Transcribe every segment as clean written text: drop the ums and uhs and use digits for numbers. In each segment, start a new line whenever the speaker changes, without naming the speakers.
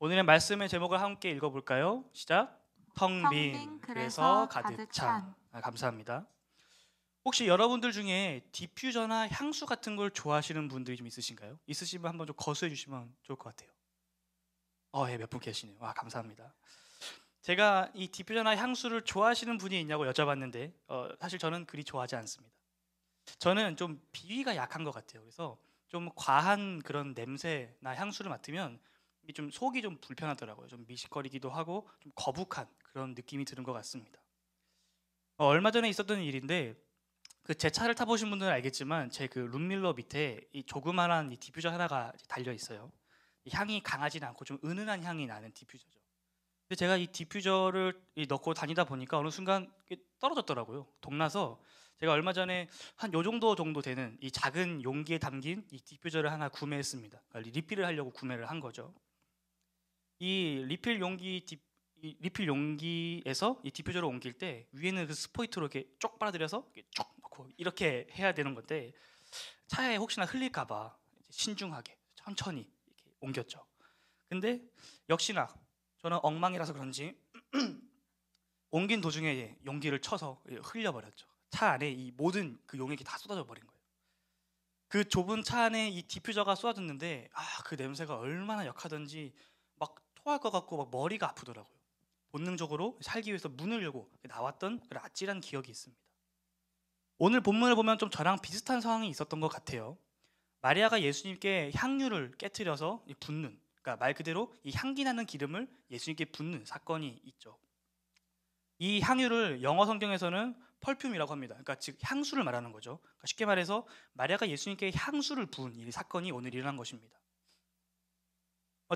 오늘의 말씀의 제목을 함께 읽어볼까요? 시작. 텅 빈
텅빈
그래서
그래서
가득
가득
찬.
찬.
감사합니다. 혹시 여러분들 중에 디퓨저나 향수 같은 걸 좋아하시는 분들이 좀 있으신가요? 있으시면 한번 좀 거수해 주시면 좋을 것 같아요. 예, 몇 분 계시네요. 감사합니다. 제가 이 디퓨저나 향수를 좋아하시는 분이 있냐고 여쭤봤는데 사실 저는 그리 좋아하지 않습니다. 저는 좀 비위가 약한 것 같아요. 그래서 좀 과한 그런 냄새나 향수를 맡으면 이게 좀 속이 좀 불편하더라고요. 좀 미식거리기도 하고 좀 거북한 그런 느낌이 드는 것 같습니다. 얼마 전에 있었던 일인데 그 제 차를 타보신 분들은 알겠지만 제 그 룸밀러 밑에 이 조그만한 이 디퓨저 하나가 달려 있어요. 이 향이 강하진 않고 좀 은은한 향이 나는 디퓨저죠. 근데 제가 이 디퓨저를 넣고 다니다 보니까 어느 순간 이게 떨어졌더라고요. 동나서 제가 얼마 전에 한 요 정도 되는 이 작은 용기에 담긴 이 디퓨저를 하나 구매했습니다. 그러니까 리필을 하려고 구매를 한 거죠. 이 리필 용기에서 이 디퓨저를 옮길 때 위에는 그 스포이트로 이렇게 쪽 빨아들여서 이렇게 쭉 넣고 이렇게 해야 되는 건데 차에 혹시나 흘릴까봐 신중하게 천천히 이렇게 옮겼죠. 근데 역시나 저는 엉망이라서 그런지 옮긴 도중에 용기를 쳐서 흘려버렸죠. 차 안에 이 모든 그 용액이 다 쏟아져 버린 거예요. 그 좁은 차 안에 이 디퓨저가 쏟아졌는데 그 냄새가 얼마나 역하던지 막 토할 것 같고 막 머리가 아프더라고요. 본능적으로 살기 위해서 문을 열고 나왔던 그런 아찔한 기억이 있습니다. 오늘 본문을 보면 좀 저랑 비슷한 상황이 있었던 것 같아요. 마리아가 예수님께 향유를 깨트려서 붓는, 그러니까 말 그대로 이 향기 나는 기름을 예수님께 붓는 사건이 있죠. 이 향유를 영어 성경에서는 펄퓸이라고 합니다. 그러니까 즉 향수를 말하는 거죠. 그러니까 쉽게 말해서 마리아가 예수님께 향수를 부은 이 사건이 오늘 일어난 것입니다.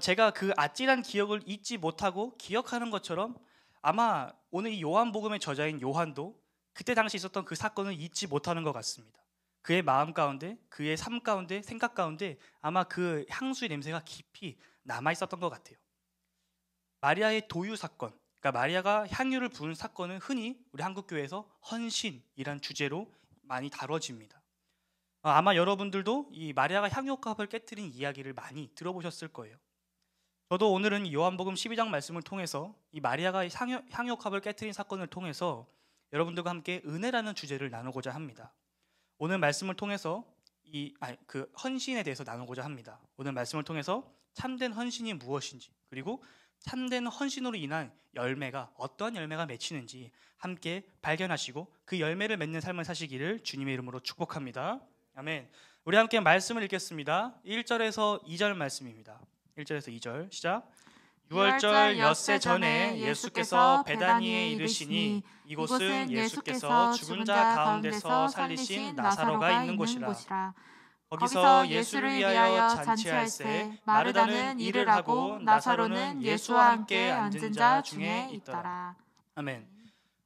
제가 그 아찔한 기억을 잊지 못하고 기억하는 것처럼 아마 오늘 이 요한복음의 저자인 요한도 그때 당시 있었던 그 사건을 잊지 못하는 것 같습니다. 그의 마음 가운데, 그의 삶 가운데, 생각 가운데 아마 그 향수의 냄새가 깊이 남아 있었던 것 같아요. 마리아의 도유 사건, 그러니까 마리아가 향유를 부은 사건은 흔히 우리 한국교회에서 헌신이란 주제로 많이 다뤄집니다. 아마 여러분들도 이 마리아가 향유옥합을 깨뜨린 이야기를 많이 들어보셨을 거예요. 저도 오늘은 요한복음 12장 말씀을 통해서 이 마리아가 향유옥합을 깨뜨린 사건을 통해서 여러분들과 함께 은혜라는 주제를 나누고자 합니다. 오늘 말씀을 통해서 그 헌신에 대해서 나누고자 합니다. 오늘 말씀을 통해서 참된 헌신이 무엇인지, 그리고 참된 헌신으로 인한 열매가 어떠한 열매가 맺히는지 함께 발견하시고 그 열매를 맺는 삶을 사시기를 주님의 이름으로 축복합니다. 아멘. 우리 함께 말씀을 읽겠습니다. 1절에서 2절 말씀입니다. 1절에서 2절 시작. 6월절 엿새 전에 예수께서 베다니에 이르시니 이곳은 예수께서 죽은 자 가운데서 살리신 나사로가 있는 곳이라. 거기서 예수를 위하여 잔치할세 마르다는 일을 하고 나사로는 예수와 함께 앉은 자 중에 있더라. 아멘.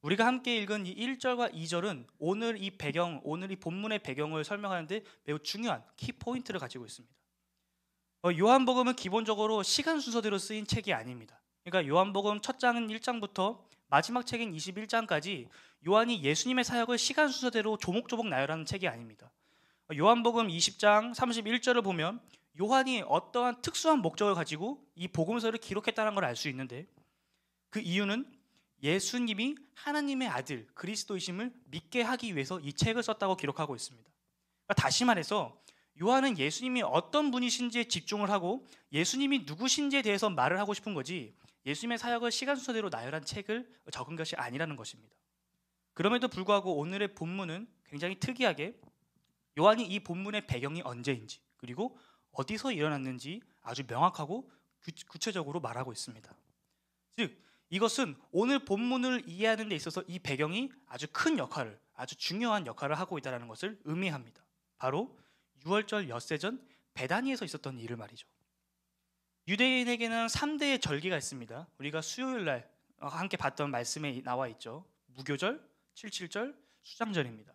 우리가 함께 읽은 이 1절과 2절은 오늘 이 본문의 배경을 설명하는데 매우 중요한 키포인트를 가지고 있습니다. 요한복음은 기본적으로 시간 순서대로 쓰인 책이 아닙니다. 그러니까 요한복음 첫 장은 1장부터 마지막 책인 21장까지 요한이 예수님의 사역을 시간 순서대로 조목조목 나열하는 책이 아닙니다. 요한복음 20장 31절을 보면 요한이 어떠한 특수한 목적을 가지고 이 복음서를 기록했다는 걸 알 수 있는데 그 이유는 예수님이 하나님의 아들 그리스도이심을 믿게 하기 위해서 이 책을 썼다고 기록하고 있습니다. 그러니까 다시 말해서 요한은 예수님이 어떤 분이신지에 집중을 하고 예수님이 누구신지에 대해서 말을 하고 싶은 거지 예수님의 사역을 시간 순서대로 나열한 책을 적은 것이 아니라는 것입니다. 그럼에도 불구하고 오늘의 본문은 굉장히 특이하게 요한이 이 본문의 배경이 언제인지 그리고 어디서 일어났는지 아주 명확하고 구체적으로 말하고 있습니다. 즉 이것은 오늘 본문을 이해하는 데 있어서 이 배경이 아주 큰 역할을, 아주 중요한 역할을 하고 있다는 것을 의미합니다. 바로 6월절 엿새 전 베다니에서 있었던 일을 말이죠. 유대인에게는 3대의 절기가 있습니다. 우리가 수요일 날 함께 봤던 말씀에 나와 있죠. 무교절, 칠칠절, 수장절입니다.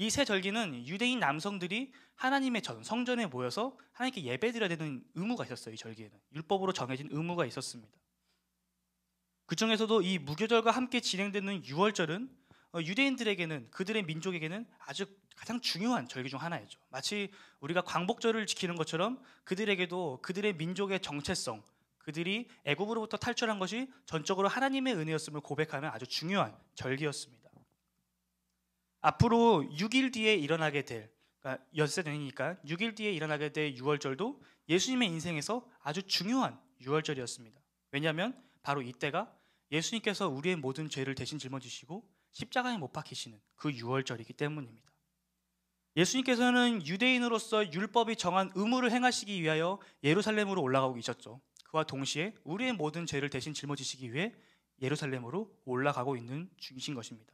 이 세 절기는 유대인 남성들이 하나님의 성전에 모여서 하나님께 예배드려야 되는 의무가 있었어요. 이 절기에는 율법으로 정해진 의무가 있었습니다. 그 중에서도 이 무교절과 함께 진행되는 6월절은 유대인들에게는 그들의 민족에게는 아주 가장 중요한 절기 중 하나였죠. 마치 우리가 광복절을 지키는 것처럼 그들에게도 그들의 민족의 정체성, 그들이 애굽으로부터 탈출한 것이 전적으로 하나님의 은혜였음을 고백하는 아주 중요한 절기였습니다. 앞으로 6일 뒤에 일어나게 될, 그러니까 엿새 되니까 6일 뒤에 일어나게 될 유월절도 예수님의 인생에서 아주 중요한 유월절이었습니다. 왜냐하면 바로 이때가 예수님께서 우리의 모든 죄를 대신 짊어지시고 십자가에 못 박히시는 그 유월절이기 때문입니다. 예수님께서는 유대인으로서 율법이 정한 의무를 행하시기 위하여 예루살렘으로 올라가고 계셨죠. 그와 동시에 우리의 모든 죄를 대신 짊어지시기 위해 예루살렘으로 올라가고 있는 중이신 것입니다.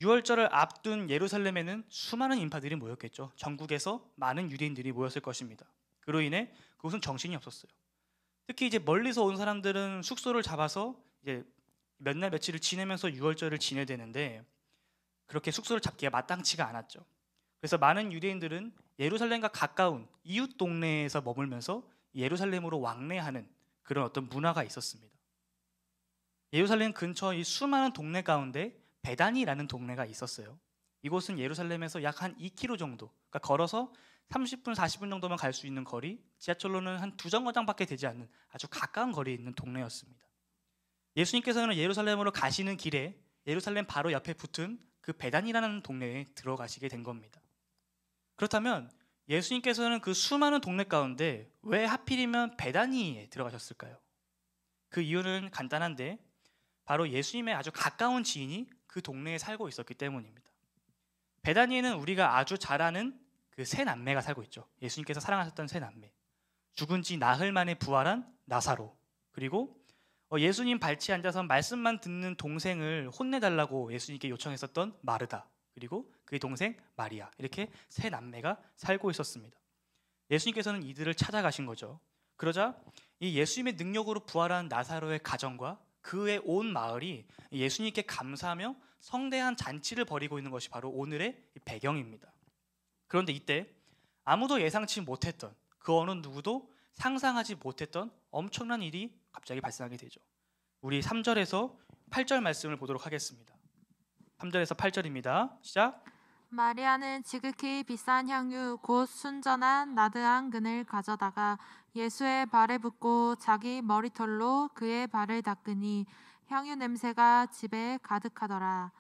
유월절을 앞둔 예루살렘에는 수많은 인파들이 모였겠죠. 전국에서 많은 유대인들이 모였을 것입니다. 그로 인해 그곳은 정신이 없었어요. 특히 이제 멀리서 온 사람들은 숙소를 잡아서 이제 몇 날 며칠을 지내면서 유월절을 지내야 되는데 그렇게 숙소를 잡기가 마땅치가 않았죠. 그래서 많은 유대인들은 예루살렘과 가까운 이웃 동네에서 머물면서 예루살렘으로 왕래하는 그런 어떤 문화가 있었습니다. 예루살렘 근처 이 수많은 동네 가운데 베다니라는 동네가 있었어요. 이곳은 예루살렘에서 약 한 2km 정도, 그러니까 걸어서 30분, 40분 정도만 갈 수 있는 거리, 지하철로는 한 2정거장밖에 되지 않는 아주 가까운 거리에 있는 동네였습니다. 예수님께서는 예루살렘으로 가시는 길에 예루살렘 바로 옆에 붙은 그 베단이라는 동네에 들어가시게 된 겁니다. 그렇다면 예수님께서는 그 수많은 동네 가운데 왜 하필이면 베다니에 들어가셨을까요? 그 이유는 간단한데 바로 예수님의 아주 가까운 지인이 그 동네에 살고 있었기 때문입니다. 베다니에는 우리가 아주 잘 아는 그 세 남매가 살고 있죠. 예수님께서 사랑하셨던 세 남매, 죽은 지 나흘 만에 부활한 나사로, 그리고 예수님 발치에 앉아서 말씀만 듣는 동생을 혼내달라고 예수님께 요청했었던 마르다, 그리고 그의 동생 마리아, 이렇게 세 남매가 살고 있었습니다. 예수님께서는 이들을 찾아가신 거죠. 그러자 이 예수님의 능력으로 부활한 나사로의 가정과 그의 온 마을이 예수님께 감사하며 성대한 잔치를 벌이고 있는 것이 바로 오늘의 배경입니다. 그런데 이때 아무도 예상치 못했던, 그 어느 누구도 상상하지 못했던 엄청난 일이 갑자기 발생하게 되죠. 우리 3절에서 8절 말씀을 보도록 하겠습니다. 3절에서 8절입니다. 시작.
마리아는 지극히 비싼 향유 곧 순전한 나드한 근을 가져다가 예수의 발에 붓고 자기 머리털로 그의 발을 닦으니 향유 냄새가 집에 가득하더라.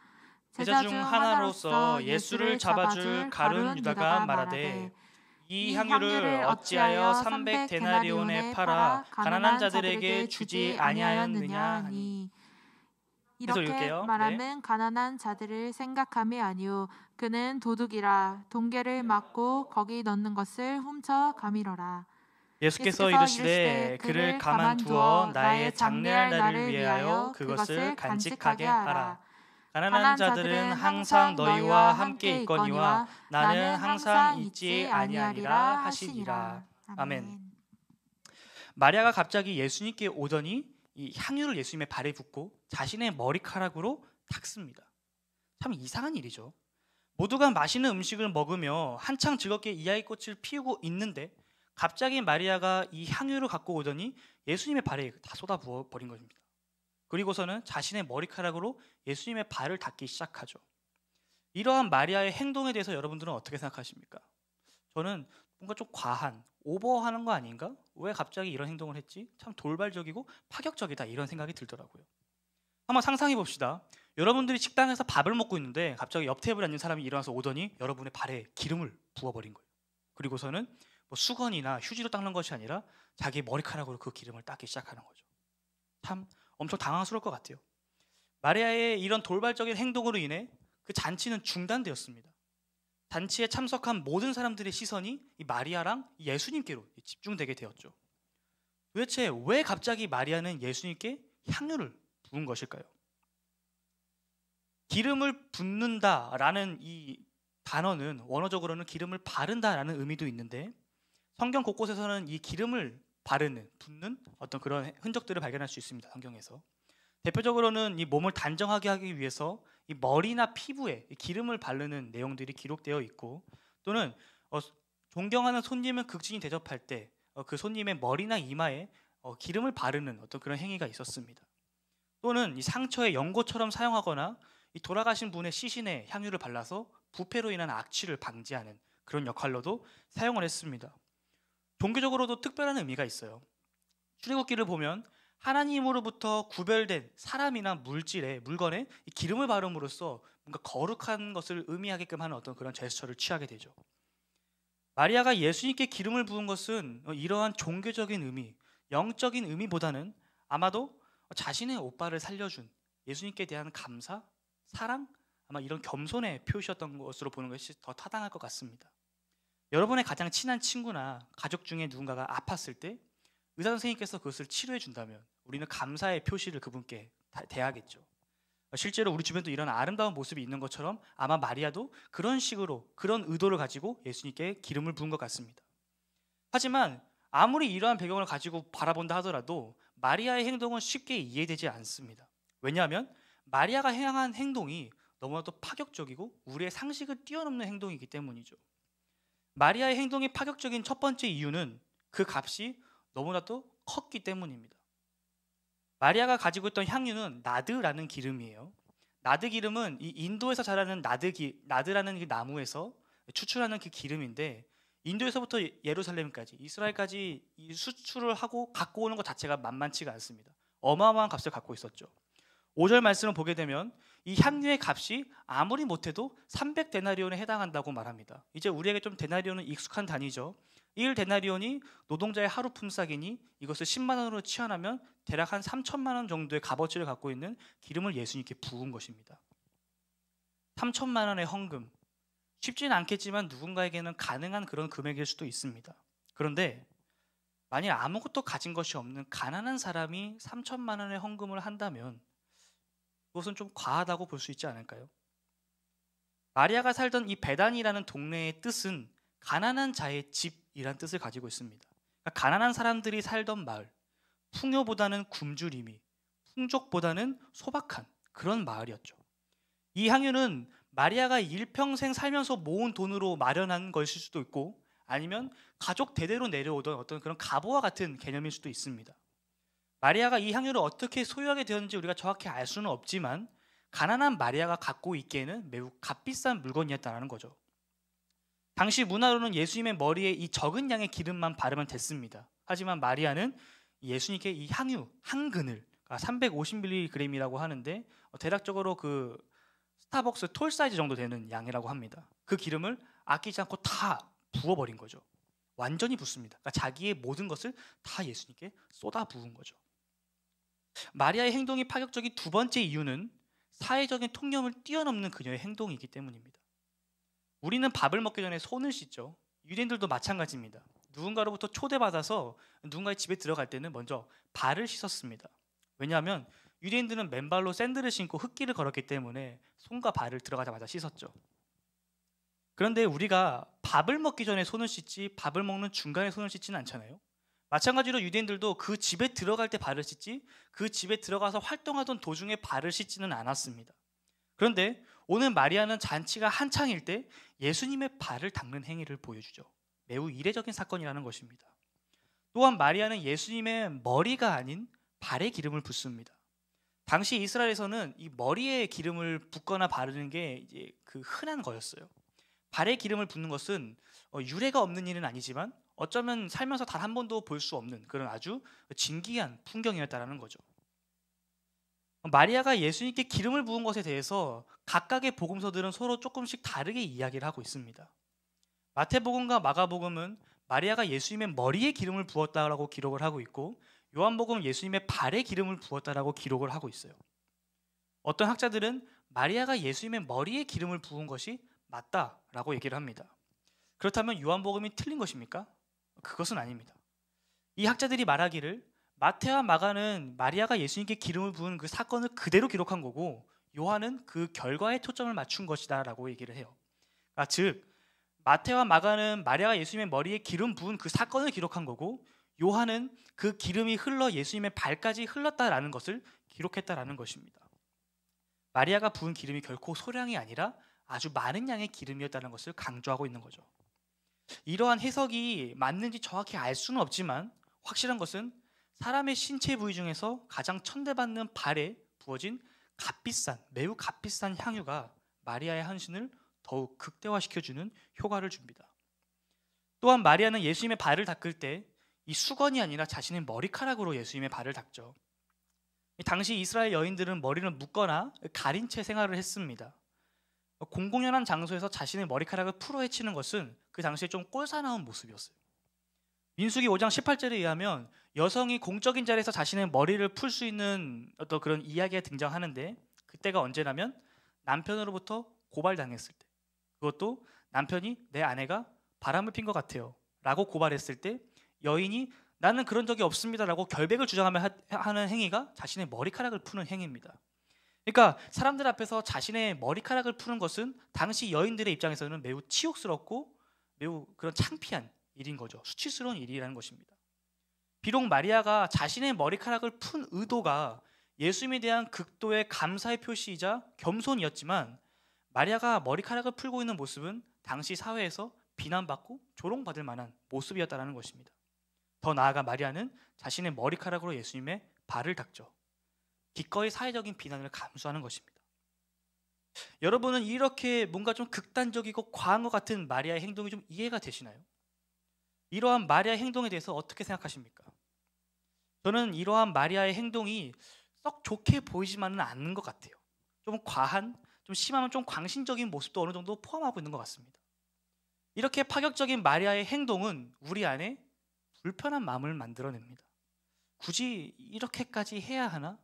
제자 중 하나로서 예수를 잡아줄 가룟 유다가 말하되 이 향유를 어찌하여 300데나리온에 팔아 가난한 자들에게 주지 아니하였느냐 하니.
이렇게 말하면 가난한 자들을 생각함이 아니요 그는 도둑이라 돈계를 맞고 거기 넣는 것을 훔쳐 가미러라.
예수께서 이르시되 그를 가만두어 나의 장례할 날을 위하여 그것을 간직하게 하라. 가난한 자들은 항상 너희와 함께 있거니와 나는 항상 있지 아니하리라 하시니라. 아멘. 마리아가 갑자기 예수님께 오더니 이 향유를 예수님의 발에 붓고 자신의 머리카락으로 닦습니다. 참 이상한 일이죠. 모두가 맛있는 음식을 먹으며 한창 즐겁게 이야기꽃을 피우고 있는데 갑자기 마리아가 이 향유를 갖고 오더니 예수님의 발에 다 쏟아부어 버린 것입니다. 그리고서는 자신의 머리카락으로 예수님의 발을 닦기 시작하죠. 이러한 마리아의 행동에 대해서 여러분들은 어떻게 생각하십니까? 저는 뭔가 좀 과한, 오버하는 거 아닌가? 왜 갑자기 이런 행동을 했지? 참 돌발적이고 파격적이다, 이런 생각이 들더라고요. 한번 상상해 봅시다. 여러분들이 식당에서 밥을 먹고 있는데 갑자기 옆 테이블에 앉은 사람이 일어나서 오더니 여러분의 발에 기름을 부어버린 거예요. 그리고서는 뭐 수건이나 휴지로 닦는 것이 아니라 자기 머리카락으로 그 기름을 닦기 시작하는 거죠. 참 엄청 당황스러울 것 같아요. 마리아의 이런 돌발적인 행동으로 인해 그 잔치는 중단되었습니다. 잔치에 참석한 모든 사람들의 시선이 이 마리아랑 예수님께로 집중되게 되었죠. 도대체 왜 갑자기 마리아는 예수님께 향유를 부은 것일까요? 기름을 붓는다라는 이 단어는 원어적으로는 기름을 바른다라는 의미도 있는데 성경 곳곳에서는 이 기름을 바르는, 붓는 어떤 그런 흔적들을 발견할 수 있습니다. 성경에서 대표적으로는 이 몸을 단정하게 하기 위해서 이 머리나 피부에 기름을 바르는 내용들이 기록되어 있고, 또는 존경하는 손님을 극진히 대접할 때 그 손님의 머리나 이마에 기름을 바르는 어떤 그런 행위가 있었습니다. 또는 이 상처에 연고처럼 사용하거나 이 돌아가신 분의 시신에 향유를 발라서 부패로 인한 악취를 방지하는 그런 역할로도 사용을 했습니다. 종교적으로도 특별한 의미가 있어요. 출애굽기를 보면 하나님으로부터 구별된 사람이나 물건에 이 기름을 바름으로써 뭔가 거룩한 것을 의미하게끔 하는 어떤 그런 제스처를 취하게 되죠. 마리아가 예수님께 기름을 부은 것은 이러한 종교적인 의미, 영적인 의미보다는 아마도 자신의 오빠를 살려준 예수님께 대한 감사, 사랑, 아마 이런 겸손의 표시였던 것으로 보는 것이 더 타당할 것 같습니다. 여러분의 가장 친한 친구나 가족 중에 누군가가 아팠을 때 의사 선생님께서 그것을 치료해 준다면 우리는 감사의 표시를 그분께 대하겠죠. 실제로 우리 주변도 이런 아름다운 모습이 있는 것처럼 아마 마리아도 그런 식으로 그런 의도를 가지고 예수님께 기름을 부은 것 같습니다. 하지만 아무리 이러한 배경을 가지고 바라본다 하더라도 마리아의 행동은 쉽게 이해되지 않습니다. 왜냐하면 마리아가 행한 행동이 너무나도 파격적이고 우리의 상식을 뛰어넘는 행동이기 때문이죠. 마리아의 행동이 파격적인 첫 번째 이유는 그 값이 너무나도 컸기 때문입니다. 마리아가 가지고 있던 향유는 나드라는 기름이에요. 나드 기름은 이 인도에서 자라는 나드라는 그 나무에서 추출하는 그 기름인데 인도에서부터 예루살렘까지 이스라엘까지 이 수출을 하고 갖고 오는 것 자체가 만만치가 않습니다. 어마어마한 값을 갖고 있었죠. 5절 말씀을 보게 되면 이 향유의 값이 아무리 못해도 300데나리온에 해당한다고 말합니다. 이제 우리에게 좀 데나리온은 익숙한 단위죠. 1데나리온이 노동자의 하루 품삯이니 이것을 10만 원으로 치환하면 대략 한 3천만 원 정도의 값어치를 갖고 있는 기름을 예수님께 부은 것입니다. 3천만 원의 헌금, 쉽지는 않겠지만 누군가에게는 가능한 그런 금액일 수도 있습니다. 그런데 만일 아무것도 가진 것이 없는 가난한 사람이 3천만 원의 헌금을 한다면 그것은 좀 과하다고 볼 수 있지 않을까요? 마리아가 살던 이 베단이라는 동네의 뜻은 가난한 자의 집이란 뜻을 가지고 있습니다. 그러니까 가난한 사람들이 살던 마을, 풍요보다는 굶주림이, 풍족보다는 소박한 그런 마을이었죠. 이 향유는 마리아가 일평생 살면서 모은 돈으로 마련한 것일 수도 있고 아니면 가족 대대로 내려오던 어떤 그런 가보와 같은 개념일 수도 있습니다. 마리아가 이 향유를 어떻게 소유하게 되었는지 우리가 정확히 알 수는 없지만 가난한 마리아가 갖고 있기에는 매우 값비싼 물건이었다는 거죠. 당시 문화로는 예수님의 머리에 이 적은 양의 기름만 바르면 됐습니다. 하지만 마리아는 예수님께 이 향유 한 그늘 350mg이라고 하는데 대략적으로 그 스타벅스 톨 사이즈 정도 되는 양이라고 합니다. 그 기름을 아끼지 않고 다 부어버린 거죠. 완전히 붓습니다. 그러니까 자기의 모든 것을 다 예수님께 쏟아 부은 거죠. 마리아의 행동이 파격적인 두 번째 이유는 사회적인 통념을 뛰어넘는 그녀의 행동이기 때문입니다. 우리는 밥을 먹기 전에 손을 씻죠. 유대인들도 마찬가지입니다. 누군가로부터 초대받아서 누군가의 집에 들어갈 때는 먼저 발을 씻었습니다. 왜냐하면 유대인들은 맨발로 샌들을 신고 흙길을 걸었기 때문에 손과 발을 들어가자마자 씻었죠. 그런데 우리가 밥을 먹기 전에 손을 씻지 밥을 먹는 중간에 손을 씻지는 않잖아요. 마찬가지로 유대인들도 그 집에 들어갈 때 발을 씻지 그 집에 들어가서 활동하던 도중에 발을 씻지는 않았습니다. 그런데 오늘 마리아는 잔치가 한창일 때 예수님의 발을 닦는 행위를 보여주죠. 매우 이례적인 사건이라는 것입니다. 또한 마리아는 예수님의 머리가 아닌 발에 기름을 붓습니다. 당시 이스라엘에서는 이 머리에 기름을 붓거나 바르는 게 이제 그 흔한 거였어요. 발에 기름을 붓는 것은 유례가 없는 일은 아니지만 어쩌면 살면서 단 한 번도 볼 수 없는 그런 아주 진기한 풍경이었다는 거죠. 마리아가 예수님께 기름을 부은 것에 대해서 각각의 복음서들은 서로 조금씩 다르게 이야기를 하고 있습니다. 마태복음과 마가복음은 마리아가 예수님의 머리에 기름을 부었다라고 기록을 하고 있고 요한복음은 예수님의 발에 기름을 부었다라고 기록을 하고 있어요. 어떤 학자들은 마리아가 예수님의 머리에 기름을 부은 것이 맞다라고 얘기를 합니다. 그렇다면 요한복음이 틀린 것입니까? 그것은 아닙니다. 이 학자들이 말하기를 마태와 마가는 마리아가 예수님께 기름을 부은 그 사건을 그대로 기록한 거고 요한은 그 결과에 초점을 맞춘 것이다 라고 얘기를 해요. 그러니까 즉 마태와 마가는 마리아가 예수님의 머리에 기름 부은 그 사건을 기록한 거고 요한은 그 기름이 흘러 예수님의 발까지 흘렀다라는 것을 기록했다라는 것입니다. 마리아가 부은 기름이 결코 소량이 아니라 아주 많은 양의 기름이었다는 것을 강조하고 있는 거죠. 이러한 해석이 맞는지 정확히 알 수는 없지만 확실한 것은 사람의 신체 부위 중에서 가장 천대받는 발에 부어진 매우 값비싼 향유가 마리아의 헌신을 더욱 극대화시켜주는 효과를 줍니다. 또한 마리아는 예수님의 발을 닦을 때 이 수건이 아니라 자신의 머리카락으로 예수님의 발을 닦죠. 당시 이스라엘 여인들은 머리를 묶거나 가린 채 생활을 했습니다. 공공연한 장소에서 자신의 머리카락을 풀어헤치는 것은 그 당시에 좀 꼴사나운 모습이었어요. 민수기 5장 18절에 의하면 여성이 공적인 자리에서 자신의 머리를 풀 수 있는 어떤 그런 이야기가 등장하는데, 그때가 언제냐면 남편으로부터 고발당했을 때, 그것도 남편이 내 아내가 바람을 핀 것 같아요 라고 고발했을 때 여인이 나는 그런 적이 없습니다 라고 결백을 주장하며 하는 행위가 자신의 머리카락을 푸는 행위입니다. 그러니까 사람들 앞에서 자신의 머리카락을 푸는 것은 당시 여인들의 입장에서는 매우 치욕스럽고 매우 그런 창피한 일인 거죠. 수치스러운 일이라는 것입니다. 비록 마리아가 자신의 머리카락을 푼 의도가 예수님에 대한 극도의 감사의 표시이자 겸손이었지만, 마리아가 머리카락을 풀고 있는 모습은 당시 사회에서 비난받고 조롱받을 만한 모습이었다는 것입니다. 더 나아가 마리아는 자신의 머리카락으로 예수님의 발을 닦죠. 기꺼이 사회적인 비난을 감수하는 것입니다. 여러분은 이렇게 뭔가 좀 극단적이고 과한 것 같은 마리아의 행동이 좀 이해가 되시나요? 이러한 마리아의 행동에 대해서 어떻게 생각하십니까? 저는 이러한 마리아의 행동이 썩 좋게 보이지만은 않는 것 같아요. 좀 과한, 좀 심하면 좀 광신적인 모습도 어느 정도 포함하고 있는 것 같습니다. 이렇게 파격적인 마리아의 행동은 우리 안에 불편한 마음을 만들어냅니다. 굳이 이렇게까지 해야 하나?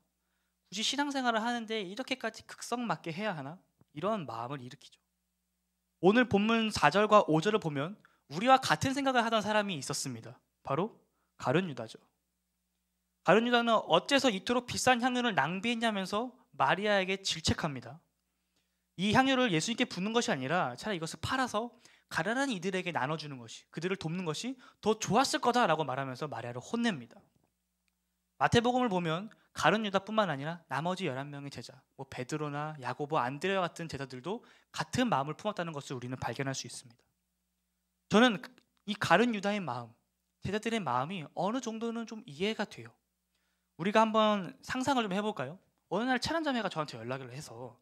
굳이 신앙생활을 하는데 이렇게까지 극성맞게 해야 하나? 이런 마음을 일으키죠. 오늘 본문 4절과 5절을 보면 우리와 같은 생각을 하던 사람이 있었습니다. 바로 가룟 유다죠. 가룟 유다는 어째서 이토록 비싼 향유를 낭비했냐면서 마리아에게 질책합니다. 이 향유를 예수님께 붓는 것이 아니라 차라리 이것을 팔아서 가난한 이들에게 나눠주는 것이, 그들을 돕는 것이 더 좋았을 거다라고 말하면서 마리아를 혼냅니다. 마태복음을 보면 가룟 유다뿐만 아니라 나머지 11명의 제자, 베드로나 야고보, 안드레와 같은 제자들도 같은 마음을 품었다는 것을 우리는 발견할 수 있습니다. 저는 이 가룟 유다의 마음, 제자들의 마음이 어느 정도는 좀 이해가 돼요. 우리가 한번 상상을 좀 해볼까요? 어느 날 찬양자매가 저한테 연락을 해서,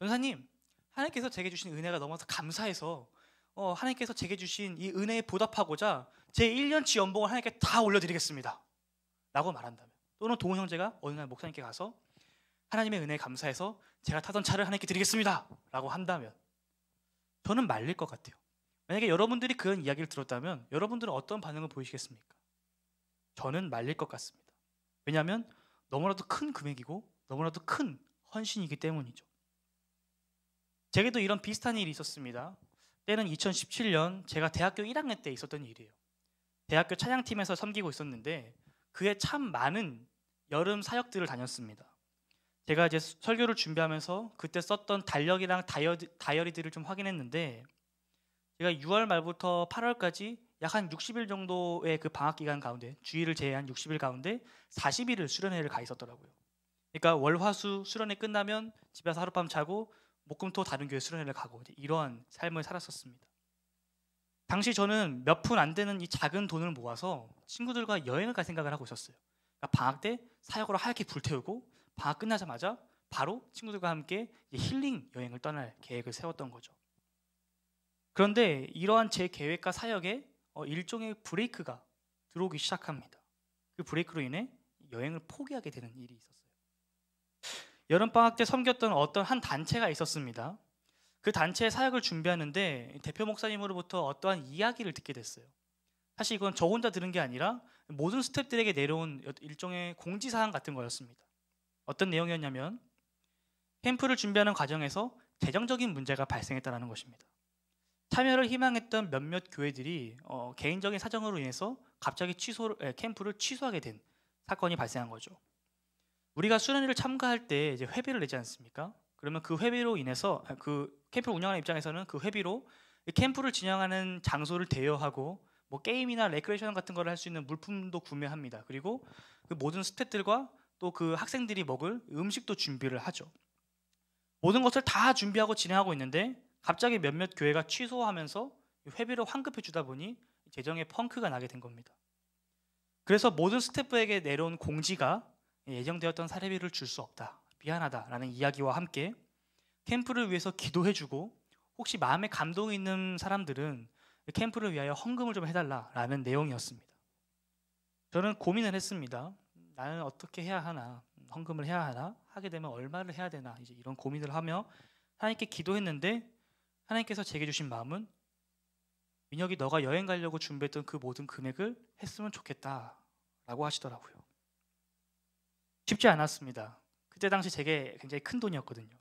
전사님, 하나님께서 제게 주신 은혜가 너무나도 감사해서 하나님께서 제게 주신 이 은혜에 보답하고자 제 1년치 연봉을 하나님께 다 올려드리겠습니다 라고 말한다면, 또는 동훈 형제가 어느 날 목사님께 가서 하나님의 은혜에 감사해서 제가 타던 차를 하나님께 드리겠습니다 라고 한다면 저는 말릴 것 같아요. 만약에 여러분들이 그런 이야기를 들었다면 여러분들은 어떤 반응을 보이시겠습니까? 저는 말릴 것 같습니다. 왜냐하면 너무나도 큰 금액이고 너무나도 큰 헌신이기 때문이죠. 제게도 이런 비슷한 일이 있었습니다. 때는 2017년 제가 대학교 1학년 때 있었던 일이에요. 대학교 찬양팀에서 섬기고 있었는데 그에 참 많은 여름 사역들을 다녔습니다. 제가 이제 설교를 준비하면서 그때 썼던 달력이랑 다이어리들을 좀 확인했는데, 제가 6월 말부터 8월까지 약 한 60일 정도의 그 방학 기간 가운데, 주일을 제외한 60일 가운데 40일을 수련회를 가 있었더라고요. 그러니까 월, 화, 수 수련회 끝나면 집에서 하룻밤 자고 목금토 다른 교회 수련회를 가고, 이러한 삶을 살았었습니다. 당시 저는 몇 푼 안 되는 이 작은 돈을 모아서 친구들과 여행을 갈 생각을 하고 있었어요. 그러니까 방학 때 사역으로 하얗게 불태우고 방학 끝나자마자 바로 친구들과 함께 힐링 여행을 떠날 계획을 세웠던 거죠. 그런데 이러한 제 계획과 사역에 일종의 브레이크가 들어오기 시작합니다. 그 브레이크로 인해 여행을 포기하게 되는 일이 있었어요. 여름방학 때 섬겼던 어떤 한 단체가 있었습니다. 그 단체의 사역을 준비하는데 대표 목사님으로부터 어떠한 이야기를 듣게 됐어요. 사실 이건 저 혼자 들은 게 아니라 모든 스태프들에게 내려온 일종의 공지사항 같은 거였습니다. 어떤 내용이었냐면, 캠프를 준비하는 과정에서 재정적인 문제가 발생했다는 것입니다. 참여를 희망했던 몇몇 교회들이 개인적인 사정으로 인해서 갑자기 캠프를 취소하게 된 사건이 발생한 거죠. 우리가 수련회를 참가할 때 이제 회비를 내지 않습니까? 그러면 그 회비로 인해서 그 캠프를 운영하는 입장에서는 그 회비로 캠프를 진행하는 장소를 대여하고 게임이나 레크레이션 같은 걸 할 수 있는 물품도 구매합니다. 그리고 그 모든 스태프들과 또 그 학생들이 먹을 음식도 준비를 하죠. 모든 것을 다 준비하고 진행하고 있는데 갑자기 몇몇 교회가 취소하면서 회비를 환급해 주다 보니 재정에 펑크가 나게 된 겁니다. 그래서 모든 스태프에게 내려온 공지가 예정되었던 사례비를 줄 수 없다, 미안하다라는 이야기와 함께 캠프를 위해서 기도해주고 혹시 마음에 감동이 있는 사람들은 캠프를 위하여 헌금을 좀 해달라라는 내용이었습니다. 저는 고민을 했습니다. 나는 어떻게 해야 하나, 헌금을 해야 하나, 하게 되면 얼마를 해야 되나, 이제 이런 고민을 하며 하나님께 기도했는데 하나님께서 제게 주신 마음은 민혁이 너가 여행 가려고 준비했던 그 모든 금액을 했으면 좋겠다라고 하시더라고요. 쉽지 않았습니다. 그때 당시 제게 굉장히 큰 돈이었거든요.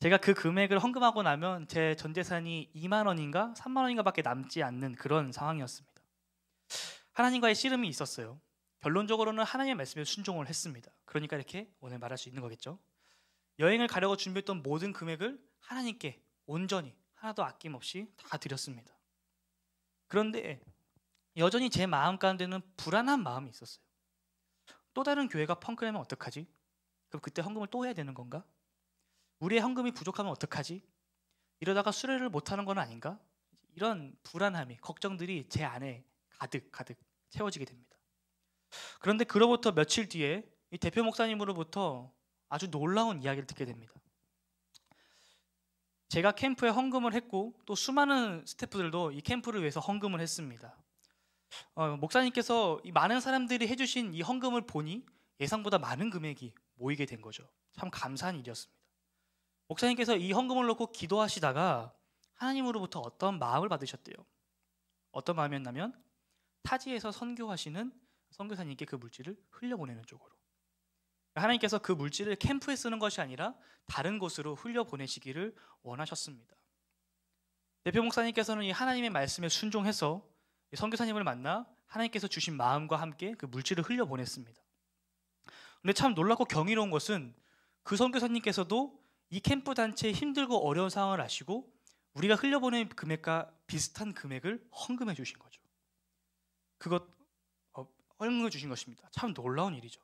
제가 그 금액을 헌금하고 나면 제 전 재산이 2만 원인가 3만 원인가밖에 남지 않는 그런 상황이었습니다. 하나님과의 씨름이 있었어요. 결론적으로는 하나님의 말씀에 순종을 했습니다. 그러니까 이렇게 오늘 말할 수 있는 거겠죠. 여행을 가려고 준비했던 모든 금액을 하나님께 온전히 하나도 아낌없이 다 드렸습니다. 그런데 여전히 제 마음 가운데는 불안한 마음이 있었어요. 또 다른 교회가 펑크내면 어떡하지? 그럼 그때 헌금을 또 해야 되는 건가? 우리의 헌금이 부족하면 어떡하지? 이러다가 수료를 못하는 건 아닌가? 이런 불안함이, 걱정들이 제 안에 가득 채워지게 됩니다. 그런데 그로부터 며칠 뒤에 이 대표 목사님으로부터 아주 놀라운 이야기를 듣게 됩니다. 제가 캠프에 헌금을 했고 또 수많은 스태프들도 이 캠프를 위해서 헌금을 했습니다. 목사님께서 이 많은 사람들이 해주신 이 헌금을 보니 예상보다 많은 금액이 모이게 된 거죠. 참 감사한 일이었습니다. 목사님께서 이 헌금을 놓고 기도하시다가 하나님으로부터 어떤 마음을 받으셨대요. 어떤 마음이었냐면 타지에서 선교하시는 선교사님께 그 물질을 흘려보내는 쪽으로. 하나님께서 그 물질을 캠프에 쓰는 것이 아니라 다른 곳으로 흘려보내시기를 원하셨습니다. 대표 목사님께서는 이 하나님의 말씀에 순종해서 선교사님을 만나 하나님께서 주신 마음과 함께 그 물질을 흘려보냈습니다. 근데 참 놀랍고 경이로운 것은 그 선교사님께서도 이 캠프 단체의 힘들고 어려운 상황을 아시고 우리가 흘려보낸 금액과 비슷한 금액을 헌금해 주신 거죠. 그것 헌금해 주신 것입니다. 참 놀라운 일이죠.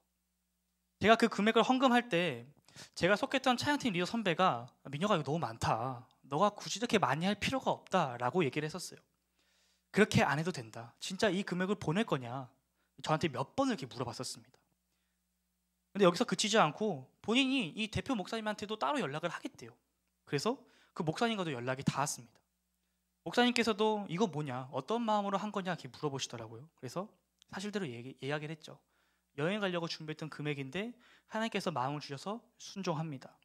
제가 그 금액을 헌금할 때 제가 속했던 찬양팀 리더 선배가 민혁아 이거 너무 많다. 너가 굳이 이렇게 많이 할 필요가 없다라고 얘기를 했었어요. 그렇게 안 해도 된다. 진짜 이 금액을 보낼 거냐? 저한테 몇 번을 이렇게 물어봤었습니다. 근데 여기서 그치지 않고 본인이 이 대표 목사님한테도 따로 연락을 하겠대요. 그래서 그 목사님과도 연락이 닿았습니다. 목사님께서도 이거 뭐냐? 어떤 마음으로 한 거냐? 이렇게 물어보시더라고요. 그래서 사실대로 이야기를 했죠. 여행 가려고 준비했던 금액인데 하나님께서 마음을 주셔서 순종합니다.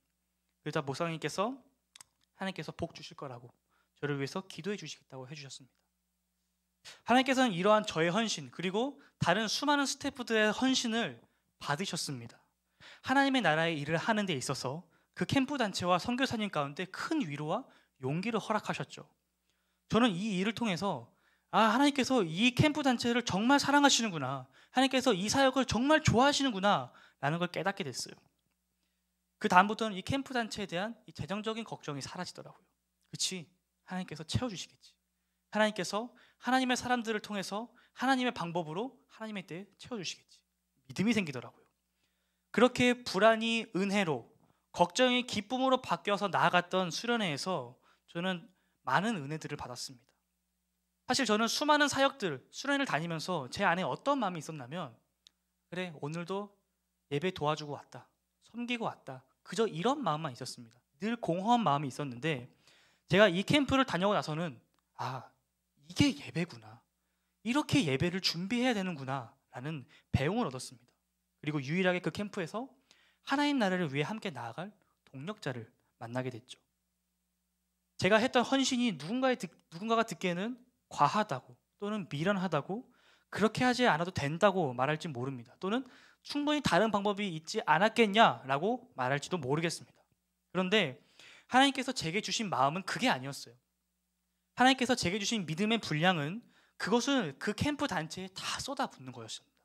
그러다 목사님께서 하나님께서 복 주실 거라고 저를 위해서 기도해 주시겠다고 해주셨습니다. 하나님께서는 이러한 저의 헌신 그리고 다른 수많은 스태프들의 헌신을 받으셨습니다. 하나님의 나라의 일을 하는 데 있어서 그 캠프 단체와 선교사님 가운데 큰 위로와 용기를 허락하셨죠. 저는 이 일을 통해서 하나님께서 이 캠프 단체를 정말 사랑하시는구나. 하나님께서 이 사역을 정말 좋아하시는구나 라는 걸 깨닫게 됐어요. 그 다음부터는 이 캠프 단체에 대한 이 재정적인 걱정이 사라지더라고요. 그치? 하나님께서 채워주시겠지. 하나님께서 하나님의 사람들을 통해서 하나님의 방법으로 하나님의 때에 채워주시겠지. 믿음이 생기더라고요. 그렇게 불안이 은혜로, 걱정이 기쁨으로 바뀌어서 나아갔던 수련회에서 저는 많은 은혜들을 받았습니다. 사실 저는 수많은 사역들, 수련회를 다니면서 제 안에 어떤 마음이 있었냐면 그래 오늘도 예배 도와주고 왔다, 섬기고 왔다, 그저 이런 마음만 있었습니다. 늘 공허한 마음이 있었는데 제가 이 캠프를 다녀오고 나서는 이게 예배구나, 이렇게 예배를 준비해야 되는구나 라는 배움을 얻었습니다. 그리고 유일하게 그 캠프에서 하나님 나라를 위해 함께 나아갈 동력자를 만나게 됐죠. 제가 했던 헌신이 누군가가 듣기에는 과하다고 또는 미련하다고, 그렇게 하지 않아도 된다고 말할지 모릅니다. 또는 충분히 다른 방법이 있지 않았겠냐라고 말할지도 모르겠습니다. 그런데 하나님께서 제게 주신 마음은 그게 아니었어요. 하나님께서 제게 주신 믿음의 분량은 그것을 그 캠프 단체에 다 쏟아붓는 거였습니다.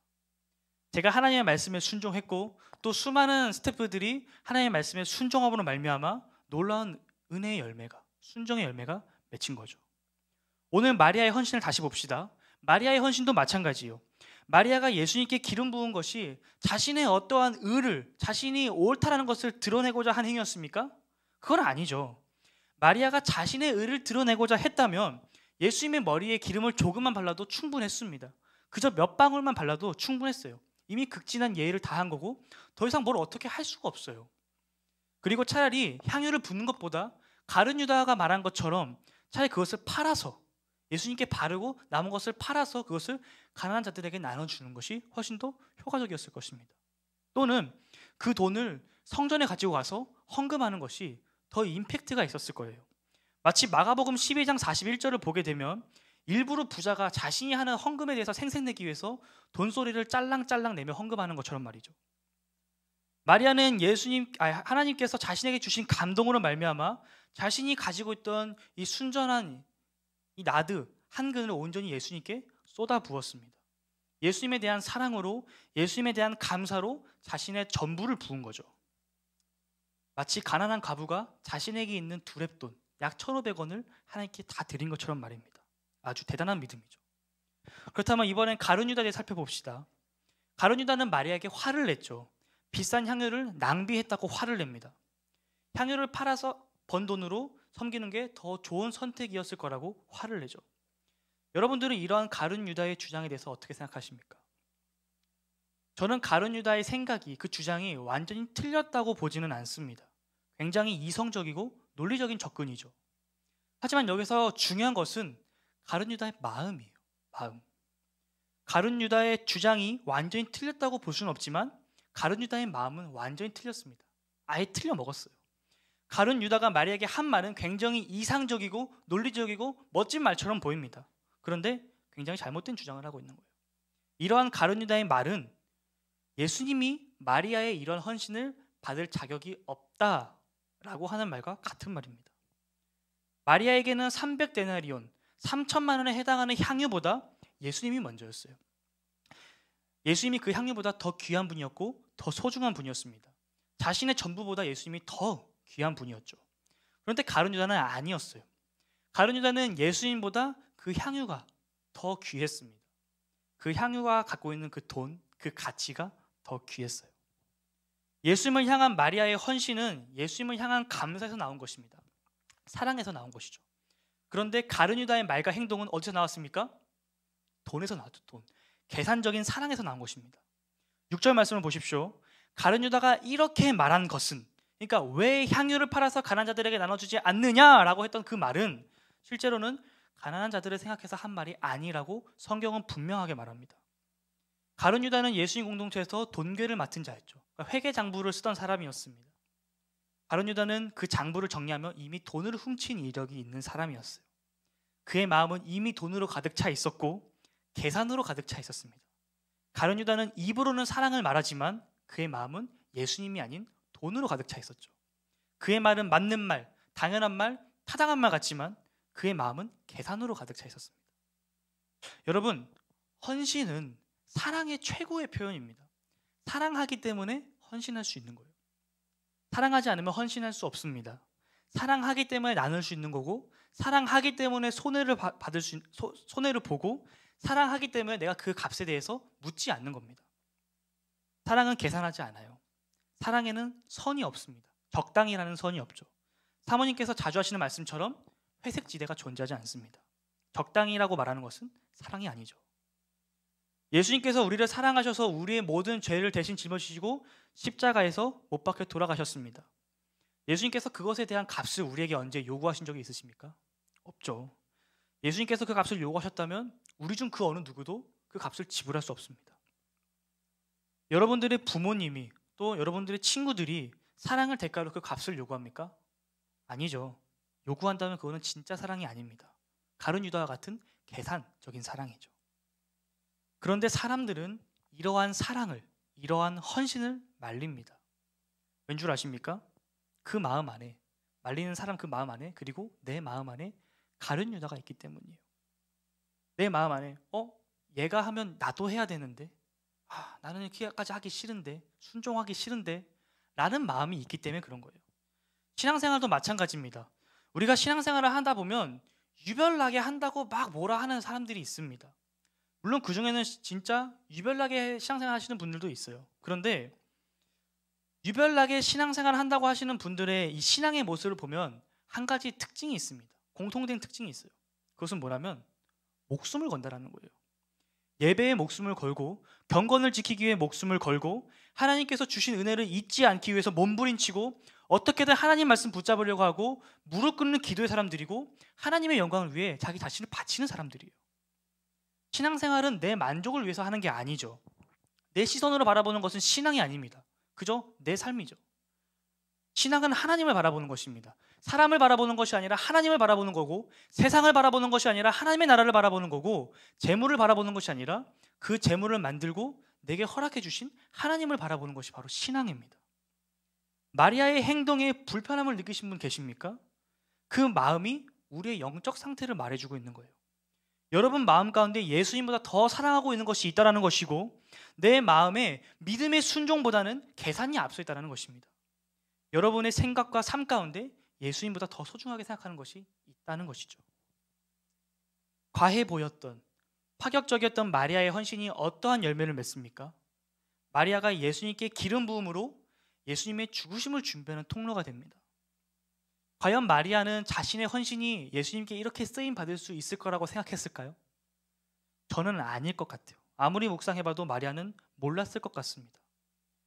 제가 하나님의 말씀에 순종했고 또 수많은 스태프들이 하나님의 말씀에 순종함으로 말미암아 놀라운 은혜의 열매가, 순종의 열매가 맺힌 거죠. 오늘 마리아의 헌신을 다시 봅시다. 마리아의 헌신도 마찬가지예요. 마리아가 예수님께 기름 부은 것이 자신의 어떠한 의를, 자신이 옳다라는 것을 드러내고자 한 행위였습니까? 그건 아니죠. 마리아가 자신의 의를 드러내고자 했다면 예수님의 머리에 기름을 조금만 발라도 충분했습니다. 그저 몇 방울만 발라도 충분했어요. 이미 극진한 예의를 다한 거고 더 이상 뭘 어떻게 할 수가 없어요. 그리고 차라리 향유를 붓는 것보다 가룟 유다가 말한 것처럼 차라리 그것을 팔아서 예수님께 바르고 남은 것을 팔아서 그것을 가난한 자들에게 나눠주는 것이 훨씬 더 효과적이었을 것입니다. 또는 그 돈을 성전에 가지고 가서 헌금하는 것이 더 임팩트가 있었을 거예요. 마치 마가복음 12장 41절을 보게 되면 일부러 부자가 자신이 하는 헌금에 대해서 생색내기 위해서 돈소리를 짤랑짤랑 내며 헌금하는 것처럼 말이죠. 마리아는 하나님께서 자신에게 주신 감동으로 말미암아 자신이 가지고 있던 이 순전한 이 나드 한 근을 온전히 예수님께 쏟아 부었습니다. 예수님에 대한 사랑으로, 예수님에 대한 감사로 자신의 전부를 부은 거죠. 마치 가난한 과부가 자신에게 있는 두렙돈 약 1,500원을 하나님께 다 드린 것처럼 말입니다. 아주 대단한 믿음이죠. 그렇다면 이번엔 가룟 유다에 대해 살펴봅시다. 가룟 유다는 마리아에게 화를 냈죠. 비싼 향유를 낭비했다고 화를 냅니다. 향유를 팔아서 번 돈으로 섬기는 게 더 좋은 선택이었을 거라고 화를 내죠. 여러분들은 이러한 가룟 유다의 주장에 대해서 어떻게 생각하십니까? 저는 가룟 유다의 생각이, 그 주장이 완전히 틀렸다고 보지는 않습니다. 굉장히 이성적이고 논리적인 접근이죠. 하지만 여기서 중요한 것은 가룟 유다의 마음이에요. 마음. 가룟 유다의 주장이 완전히 틀렸다고 볼 수는 없지만 가룟 유다의 마음은 완전히 틀렸습니다. 아예 틀려 먹었어요. 가룟 유다가 마리아에게 한 말은 굉장히 이상적이고 논리적이고 멋진 말처럼 보입니다. 그런데 굉장히 잘못된 주장을 하고 있는 거예요. 이러한 가룟 유다의 말은 예수님이 마리아의 이런 헌신을 받을 자격이 없다라고 하는 말과 같은 말입니다. 마리아에게는 300데나리온, 3천만 원에 해당하는 향유보다 예수님이 먼저였어요. 예수님이 그 향유보다 더 귀한 분이었고 더 소중한 분이었습니다. 자신의 전부보다 예수님이 더 귀한 분이었죠. 그런데 가룟 유다는 아니었어요. 가룟 유다는 예수님보다 그 향유가 더 귀했습니다. 그 향유가 갖고 있는 그 돈, 그 가치가 더 귀했어요. 예수님을 향한 마리아의 헌신은 예수님을 향한 감사에서 나온 것입니다. 사랑에서 나온 것이죠. 그런데 가룟 유다의 말과 행동은 어디서 나왔습니까? 돈에서 나왔죠. 돈. 계산적인 사랑에서 나온 것입니다. 6절 말씀을 보십시오. 가룟 유다가 이렇게 말한 것은, 그러니까 왜 향유를 팔아서 가난한 자들에게 나눠주지 않느냐라고 했던 그 말은 실제로는 가난한 자들을 생각해서 한 말이 아니라고 성경은 분명하게 말합니다. 가룟 유다는 예수님 공동체에서 돈괴를 맡은 자였죠. 그러니까 회계 장부를 쓰던 사람이었습니다. 가룟 유다는 그 장부를 정리하며 이미 돈을 훔친 이력이 있는 사람이었어요. 그의 마음은 이미 돈으로 가득 차 있었고 계산으로 가득 차 있었습니다. 가룟 유다는 입으로는 사랑을 말하지만 그의 마음은 예수님이 아닌 돈으로 가득 차 있었죠. 그의 말은 맞는 말, 당연한 말, 타당한 말 같지만 그의 마음은 계산으로 가득 차 있었습니다. 여러분, 헌신은 사랑의 최고의 표현입니다. 사랑하기 때문에 헌신할 수 있는 거예요. 사랑하지 않으면 헌신할 수 없습니다. 사랑하기 때문에 나눌 수 있는 거고, 사랑하기 때문에 손해를 보고, 사랑하기 때문에 내가 그 값에 대해서 묻지 않는 겁니다. 사랑은 계산하지 않아요. 사랑에는 선이 없습니다. 적당이라는 선이 없죠. 사모님께서 자주 하시는 말씀처럼 회색지대가 존재하지 않습니다. 적당이라고 말하는 것은 사랑이 아니죠. 예수님께서 우리를 사랑하셔서 우리의 모든 죄를 대신 짊어지시고 십자가에서 못 박혀 돌아가셨습니다. 예수님께서 그것에 대한 값을 우리에게 언제 요구하신 적이 있으십니까? 없죠. 예수님께서 그 값을 요구하셨다면 우리 중 그 어느 누구도 그 값을 지불할 수 없습니다. 여러분들의 부모님이 또 여러분들의 친구들이 사랑을 대가로 그 값을 요구합니까? 아니죠. 요구한다면 그거는 진짜 사랑이 아닙니다. 가룟 유다와 같은 계산적인 사랑이죠. 그런데 사람들은 이러한 사랑을, 이러한 헌신을 말립니다. 왠 줄 아십니까? 그 마음 안에, 말리는 사람 그 마음 안에, 그리고 내 마음 안에 가룟 유다가 있기 때문이에요. 내 마음 안에 얘가 하면 나도 해야 되는데, 나는 이렇게까지 하기 싫은데, 순종하기 싫은데 라는 마음이 있기 때문에 그런 거예요. 신앙생활도 마찬가지입니다. 우리가 신앙생활을 하다 보면 유별나게 한다고 막 뭐라 하는 사람들이 있습니다. 물론 그 중에는 진짜 유별나게 신앙생활 하시는 분들도 있어요. 그런데 유별나게 신앙생활을 한다고 하시는 분들의 이 신앙의 모습을 보면 한 가지 특징이 있습니다. 공통된 특징이 있어요. 그것은 뭐냐면 목숨을 건다라는 거예요. 예배에 목숨을 걸고 경건을 지키기 위해 목숨을 걸고 하나님께서 주신 은혜를 잊지 않기 위해서 몸부림치고 어떻게든 하나님 말씀 붙잡으려고 하고 무릎 꿇는 기도의 사람들이고 하나님의 영광을 위해 자기 자신을 바치는 사람들이에요. 신앙생활은 내 만족을 위해서 하는 게 아니죠. 내 시선으로 바라보는 것은 신앙이 아닙니다. 그저 내 삶이죠. 신앙은 하나님을 바라보는 것입니다. 사람을 바라보는 것이 아니라 하나님을 바라보는 거고, 세상을 바라보는 것이 아니라 하나님의 나라를 바라보는 거고, 재물을 바라보는 것이 아니라 그 재물을 만들고 내게 허락해 주신 하나님을 바라보는 것이 바로 신앙입니다. 마리아의 행동에 불편함을 느끼신 분 계십니까? 그 마음이 우리의 영적 상태를 말해주고 있는 거예요. 여러분 마음 가운데 예수님보다 더 사랑하고 있는 것이 있다는 것이고, 내 마음에 믿음의 순종보다는 계산이 앞서 있다는 것입니다. 여러분의 생각과 삶 가운데 예수님보다 더 소중하게 생각하는 것이 있다는 것이죠. 과해 보였던, 파격적이었던 마리아의 헌신이 어떠한 열매를 맺습니까? 마리아가 예수님께 기름 부음으로 예수님의 죽으심을 준비하는 통로가 됩니다. 과연 마리아는 자신의 헌신이 예수님께 이렇게 쓰임 받을 수 있을 거라고 생각했을까요? 저는 아닐 것 같아요. 아무리 묵상해봐도 마리아는 몰랐을 것 같습니다.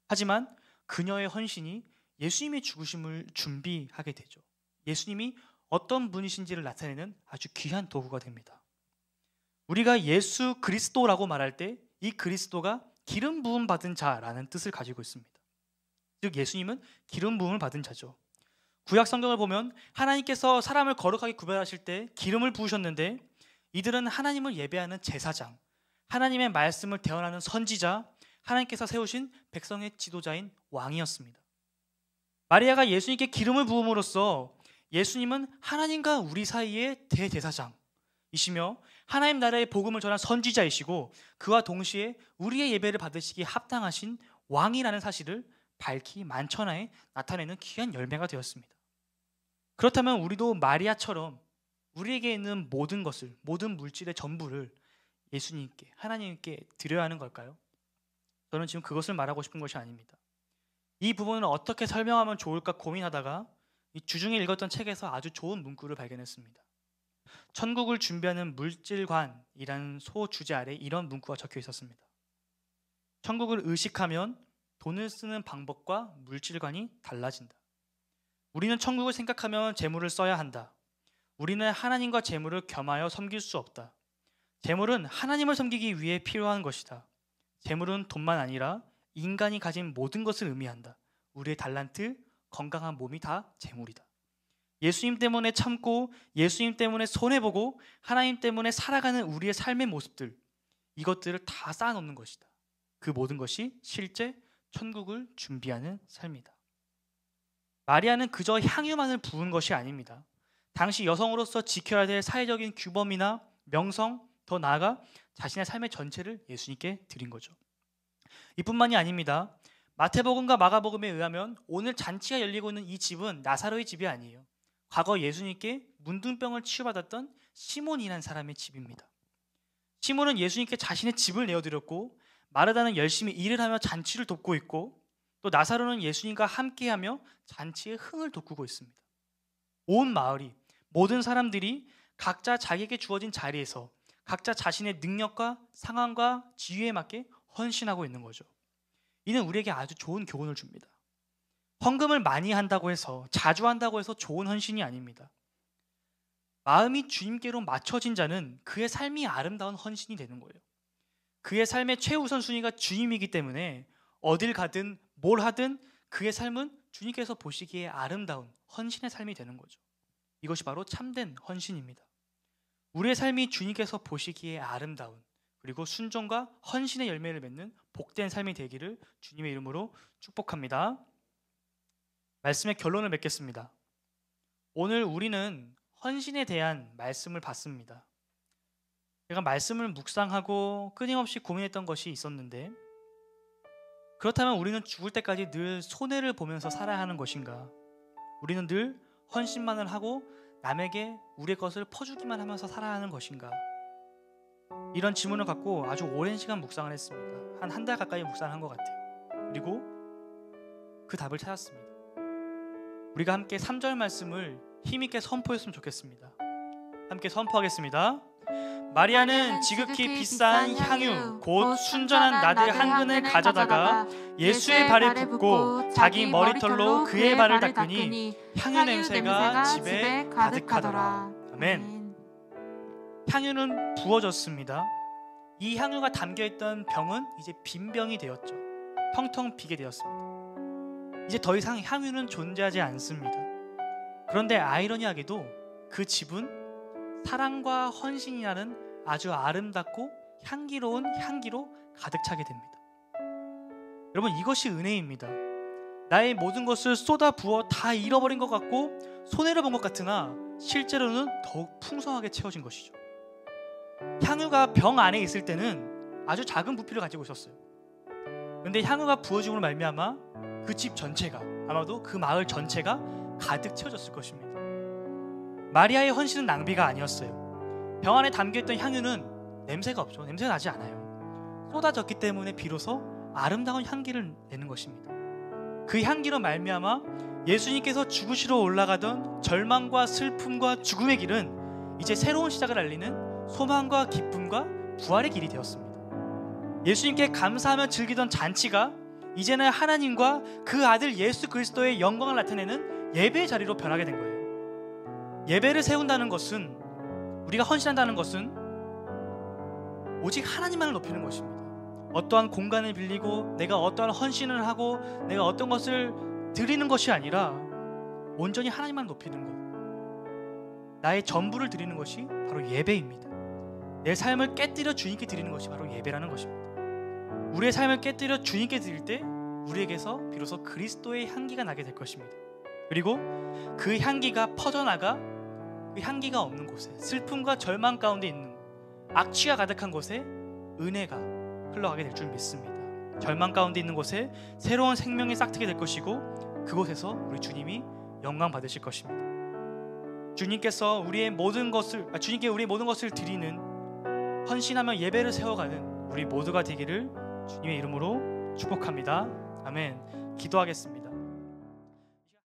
하지만 그녀의 헌신이 예수님의 죽으심을 준비하게 되죠. 예수님이 어떤 분이신지를 나타내는 아주 귀한 도구가 됩니다. 우리가 예수 그리스도라고 말할 때 이 그리스도가 기름 부음 받은 자라는 뜻을 가지고 있습니다. 즉 예수님은 기름 부음을 받은 자죠. 구약 성경을 보면 하나님께서 사람을 거룩하게 구별하실 때 기름을 부으셨는데, 이들은 하나님을 예배하는 제사장, 하나님의 말씀을 대언하는 선지자, 하나님께서 세우신 백성의 지도자인 왕이었습니다. 마리아가 예수님께 기름을 부음으로써 예수님은 하나님과 우리 사이의 대제사장이시며 하나님 나라의 복음을 전한 선지자이시고, 그와 동시에 우리의 예배를 받으시기에 합당하신 왕이라는 사실을 밝히 만천하에 나타내는 귀한 열매가 되었습니다. 그렇다면 우리도 마리아처럼 우리에게 있는 모든 것을, 모든 물질의 전부를 예수님께, 하나님께 드려야 하는 걸까요? 저는 지금 그것을 말하고 싶은 것이 아닙니다. 이 부분을 어떻게 설명하면 좋을까 고민하다가 이 주중에 읽었던 책에서 아주 좋은 문구를 발견했습니다. 천국을 준비하는 물질관이라는 소주제 아래 이런 문구가 적혀 있었습니다. 천국을 의식하면 돈을 쓰는 방법과 물질관이 달라진다. 우리는 천국을 생각하면 재물을 써야 한다. 우리는 하나님과 재물을 겸하여 섬길 수 없다. 재물은 하나님을 섬기기 위해 필요한 것이다. 재물은 돈만 아니라 인간이 가진 모든 것을 의미한다. 우리의 달란트, 건강한 몸이 다 재물이다. 예수님 때문에 참고, 예수님 때문에 손해보고, 하나님 때문에 살아가는 우리의 삶의 모습들, 이것들을 다 쌓아놓는 것이다. 그 모든 것이 실제 천국을 준비하는 삶이다. 마리아는 그저 향유만을 부은 것이 아닙니다. 당시 여성으로서 지켜야 될 사회적인 규범이나 명성, 더 나아가 자신의 삶의 전체를 예수님께 드린 거죠. 이뿐만이 아닙니다. 마태복음과 마가복음에 의하면 오늘 잔치가 열리고 있는 이 집은 나사로의 집이 아니에요. 과거 예수님께 문둥병을 치유받았던 시몬이라는 사람의 집입니다. 시몬은 예수님께 자신의 집을 내어드렸고, 마르다는 열심히 일을 하며 잔치를 돕고 있고, 또 나사로는 예수님과 함께하며 잔치의 흥을 돋구고 있습니다. 온 마을이, 모든 사람들이 각자 자기에게 주어진 자리에서 각자 자신의 능력과 상황과 지위에 맞게 헌신하고 있는 거죠. 이는 우리에게 아주 좋은 교훈을 줍니다. 헌금을 많이 한다고 해서, 자주 한다고 해서 좋은 헌신이 아닙니다. 마음이 주님께로 맞춰진 자는 그의 삶이 아름다운 헌신이 되는 거예요. 그의 삶의 최우선순위가 주님이기 때문에 어딜 가든 뭘 하든 그의 삶은 주님께서 보시기에 아름다운 헌신의 삶이 되는 거죠. 이것이 바로 참된 헌신입니다. 우리의 삶이 주님께서 보시기에 아름다운, 그리고 순종과 헌신의 열매를 맺는 복된 삶이 되기를 주님의 이름으로 축복합니다. 말씀의 결론을 맺겠습니다. 오늘 우리는 헌신에 대한 말씀을 봤습니다. 제가 말씀을 묵상하고 끊임없이 고민했던 것이 있었는데, 그렇다면 우리는 죽을 때까지 늘 손해를 보면서 살아야 하는 것인가? 우리는 늘 헌신만을 하고 남에게 우리의 것을 퍼주기만 하면서 살아야 하는 것인가? 이런 질문을 갖고 아주 오랜 시간 묵상을 했습니다. 한 달 가까이 묵상한 것 같아요. 그리고 그 답을 찾았습니다. 우리가 함께 3절 말씀을 힘있게 선포했으면 좋겠습니다. 함께 선포하겠습니다. 마리아는 지극히 비싼 향유 곧 순전한 나드 한 근을 가져다가 예수의 발에 붓고 자기 머리털로 그의 발을 닦으니 향유 냄새가 집에 가득하더라. 아멘. 향유는 부어졌습니다. 이 향유가 담겨있던 병은 이제 빈 병이 되었죠. 텅텅 비게 되었습니다. 이제 더 이상 향유는 존재하지 않습니다. 그런데 아이러니하게도 그 집은 사랑과 헌신이라는 아주 아름답고 향기로운 향기로 가득 차게 됩니다. 여러분, 이것이 은혜입니다. 나의 모든 것을 쏟아 부어 다 잃어버린 것 같고 손해를 본 것 같으나 실제로는 더욱 풍성하게 채워진 것이죠. 향유가 병 안에 있을 때는 아주 작은 부피를 가지고 있었어요. 그런데 향유가 부어짐으로 말미암아 그 집 전체가, 아마도 그 마을 전체가 가득 채워졌을 것입니다. 마리아의 헌신은 낭비가 아니었어요. 병 안에 담겨있던 향유는 냄새가 없죠. 냄새가 나지 않아요. 쏟아졌기 때문에 비로소 아름다운 향기를 내는 것입니다. 그 향기로 말미암아 예수님께서 죽으시러 올라가던 절망과 슬픔과 죽음의 길은 이제 새로운 시작을 알리는 소망과 기쁨과 부활의 길이 되었습니다. 예수님께 감사하며 즐기던 잔치가 이제는 하나님과 그 아들 예수 그리스도의 영광을 나타내는 예배의 자리로 변하게 된 거예요. 예배를 세운다는 것은, 우리가 헌신한다는 것은 오직 하나님만을 높이는 것입니다. 어떠한 공간을 빌리고 내가 어떠한 헌신을 하고 내가 어떤 것을 드리는 것이 아니라 온전히 하나님만 높이는 것, 나의 전부를 드리는 것이 바로 예배입니다. 내 삶을 깨뜨려 주님께 드리는 것이 바로 예배라는 것입니다. 우리의 삶을 깨뜨려 주님께 드릴 때 우리에게서 비로소 그리스도의 향기가 나게 될 것입니다. 그리고 그 향기가 퍼져나가 그 향기가 없는 곳에, 슬픔과 절망 가운데 있는 악취가 가득한 곳에 은혜가 흘러가게 될 줄 믿습니다. 절망 가운데 있는 곳에 새로운 생명이 싹트게 될 것이고 그곳에서 우리 주님이 영광 받으실 것입니다. 주님께 우리의 모든 것을 드리는, 헌신하며 예배를 세워가는 우리 모두가 되기를 주님의 이름으로 축복합니다. 아멘. 기도하겠습니다.